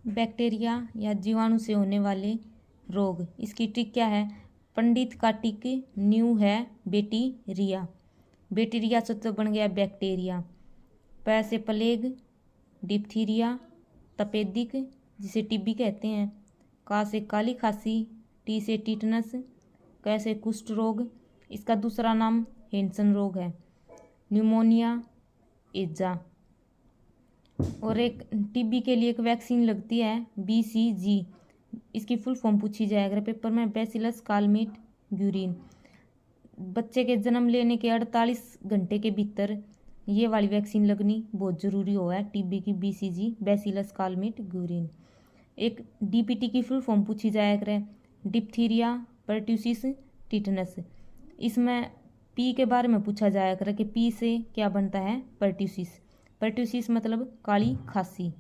Bacteria या जीवाणु से होने वाले रोग। इसकी ट्रिक क्या है? पंडित का टिक न्यू है बैक्टीरिया। बैक्टीरिया से तो बन गया बैक्टीरिया। पै से प्लेग, डिप्थीरिया, तपेदिक जिसे टीबी कहते हैं। का से काली खांसी, टी से टीटनस, कै से कुष्ठ रोग, इसका दूसरा नाम हैंसन रोग है। न्यूमोनिया, एजा। और एक टीबी के लिए एक वैक्सीन लगती है BCG। इसकी फुल फॉर्म पूछी जाए अगर पेपर में, बैसिलस कालमेट ग्यूरिन। बच्चे के जन्म लेने के 48 घंटे के भीतर ये वाली वैक्सीन लगनी बहुत ज़रूरी हो है, टीबी की BCG, बैसिलस कालमेट ग्यूरिन। एक DPT की फुल फॉर्म पूछी जाए करें, डिप्थीरिया पर्ट्यूसिस टीटनस। इसमें पी के बारे में पूछा जाया करे कि पी से क्या बनता है? पर्ट्यूसिस। पर्ट्यूसिस मतलब काली खांसी।